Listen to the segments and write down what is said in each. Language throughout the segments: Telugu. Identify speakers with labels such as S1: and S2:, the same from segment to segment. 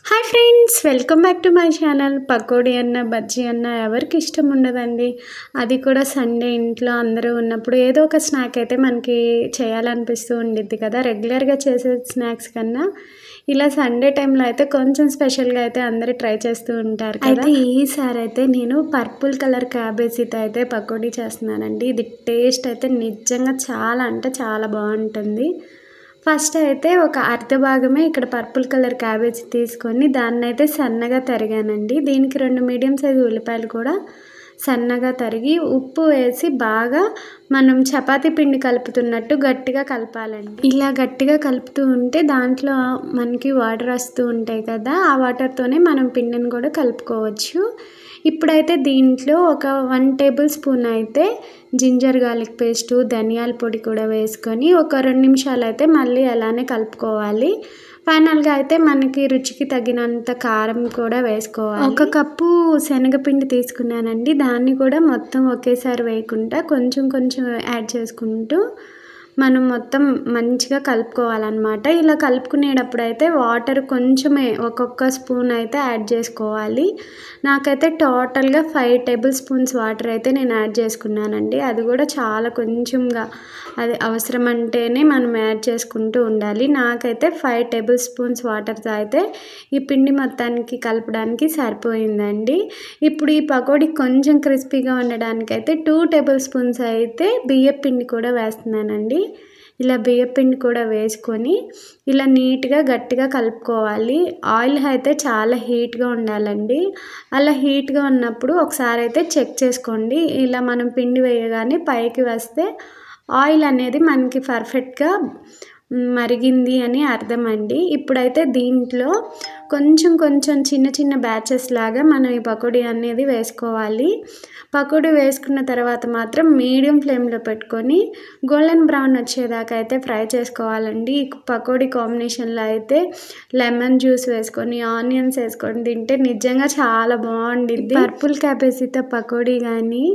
S1: Hi friends, welcome back to my channel. Pakodi అన్న బజ్జీ అన్న ఎవరికి ఇష్టం ఉండదండి. అది కూడా సండే ఇంట్లో అందరూ ఉన్నప్పుడు ఏదో ఒక స్నాక్ అయితే మనకి చేయాలనిపిస్తూ ఉండిద్ది కదా. రెగ్యులర్గా చేసే స్నాక్స్ కన్నా ఇలా సండే టైంలో అయితే కొంచెం స్పెషల్గా అయితే అందరూ ట్రై చేస్తూ ఉంటారు కదా. అయితే ఈసారి అయితే నేను పర్పుల్ కలర్ క్యాబేజీతో అయితే పకోడీ చేస్తున్నానండి. ఇది టేస్ట్ అయితే నిజంగా చాలా అంటే చాలా బాగుంటుంది. ఫస్ట్ అయితే ఒక అర్ధ భాగమే ఇక్కడ పర్పుల్ కలర్ క్యాబేజీ తీసుకొని దాన్ని అయితే సన్నగా తరిగానండి. దీనికి 2 మీడియం సైజు ఉల్లిపాయలు కూడా సన్నగా తరిగి ఉప్పు వేసి బాగా మనం చపాతీ పిండి కలుపుతున్నట్టు గట్టిగా కలపాలండి. ఇలా గట్టిగా కలుపుతూ ఉంటే దాంట్లో మనకి వాటర్ వస్తూ ఉంటాయి కదా, ఆ వాటర్తోనే మనం పిండిని కూడా కలుపుకోవచ్చు. ఇప్పుడైతే దీంట్లో ఒక 1 టేబుల్ స్పూన్ అయితే జింజర్ గార్లిక్ పేస్టు, ధనియాల పొడి కూడా వేసుకొని ఒక 2 నిమిషాలు అయితే మళ్ళీ అలానే కలుపుకోవాలి. ఫైనల్గా అయితే మనకి రుచికి తగినంత కారం కూడా వేసుకోవాలి. 1 కప్పు శనగపిండి తీసుకున్నానండి. దాన్ని కూడా మొత్తం ఒకేసారి వేయకుండా కొంచెం కొంచెం యాడ్ చేసుకుంటూ మనం మొత్తం మంచిగా కలుపుకోవాలన్నమాట. ఇలా కలుపుకునేటప్పుడు అయితే వాటర్ కొంచెమే ఒక్కొక్క స్పూన్ అయితే యాడ్ చేసుకోవాలి. నాకైతే టోటల్గా 5 టేబుల్ స్పూన్స్ వాటర్ అయితే నేను యాడ్ చేసుకున్నానండి. అది కూడా చాలా కొంచెంగా, అది అవసరం అంటేనే మనం యాడ్ చేసుకుంటూ ఉండాలి. నాకైతే 5 టేబుల్ స్పూన్స్ వాటర్తో అయితే ఈ పిండి మొత్తానికి కలపడానికి సరిపోయిందండి. ఇప్పుడు ఈ పకోడీ కొంచెం క్రిస్పీగా ఉండడానికి అయితే 2 టేబుల్ స్పూన్స్ అయితే బియ్యం పిండి కూడా వేస్తున్నానండి. ఇలా బియ్యం పిండి కూడా వేసుకొని ఇలా నీట్గా గట్టిగా కలుపుకోవాలి. ఆయిల్ అయితే చాలా హీట్గా ఉండాలండి. అలా హీట్గా ఉన్నప్పుడు ఒకసారి అయితే చెక్ చేసుకోండి. ఇలా మనం పిండి వేయగానే పైకి వస్తే ఆయిల్ అనేది మనకి పర్ఫెక్ట్గా మరిగింది అని అర్థం అండి. ఇప్పుడైతే దీంట్లో కొంచెం కొంచెం చిన్న చిన్న బ్యాచెస్ లాగా మనం ఈ పకోడీ అనేది వేసుకోవాలి. పకోడీ వేసుకున్న తర్వాత మాత్రం మీడియం ఫ్లేమ్లో పెట్టుకొని గోల్డెన్ బ్రౌన్ వచ్చేదాకా అయితే ఫ్రై చేసుకోవాలండి. ఈ పకోడీ కాంబినేషన్లో అయితే లెమన్ జ్యూస్ వేసుకొని ఆనియన్స్ వేసుకొని తింటే నిజంగా చాలా బాగుండిద్ది. పర్పుల్ క్యాబేజీతో పకోడీ కానీ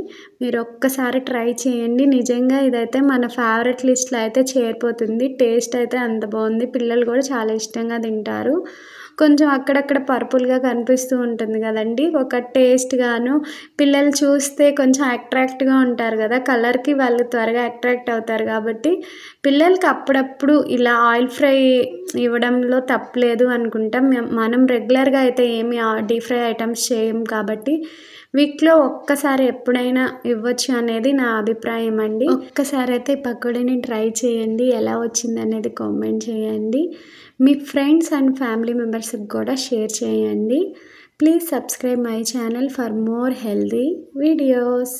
S1: మీరు ఒక్కసారి ట్రై చేయండి. నిజంగా ఇదైతే మన ఫేవరెట్ లిస్ట్లో అయితే చేరిపోతుంది. టేస్ట్ అయితే అంత బాగుంది. పిల్లలు కూడా చాలా ఇష్టంగా తింటారు. కొంచెం అక్కడక్కడ పర్పుల్గా కనిపిస్తూ ఉంటుంది కదండి, ఒక టేస్ట్గాను. పిల్లలు చూస్తే కొంచెం అట్రాక్ట్గా ఉంటారు కదా, కలర్కి వాళ్ళు త్వరగా అట్రాక్ట్ అవుతారు. కాబట్టి పిల్లలకి అప్పుడప్పుడు ఇలా ఆయిల్ ఫ్రై ఇవ్వడంలో తప్పలేదు అనుకుంటాం. మనం రెగ్యులర్గా అయితే ఏమి డీప్ ఫ్రై ఐటమ్స్ చేయం కాబట్టి వీక్లో ఒక్కసారి ఎప్పుడైనా ఇవ్వచ్చు అనేది నా అభిప్రాయం అండి. ఒక్కసారి అయితే ఈ పకోడీని ట్రై చేయండి. ఎలా వచ్చింది అనేది కామెంట్ చేయండి. మీ ఫ్రెండ్స్ అండ్ ఫ్యామిలీ మెంబర్స్కి కూడా షేర్ చేయండి. Please subscribe my channel for more healthy videos.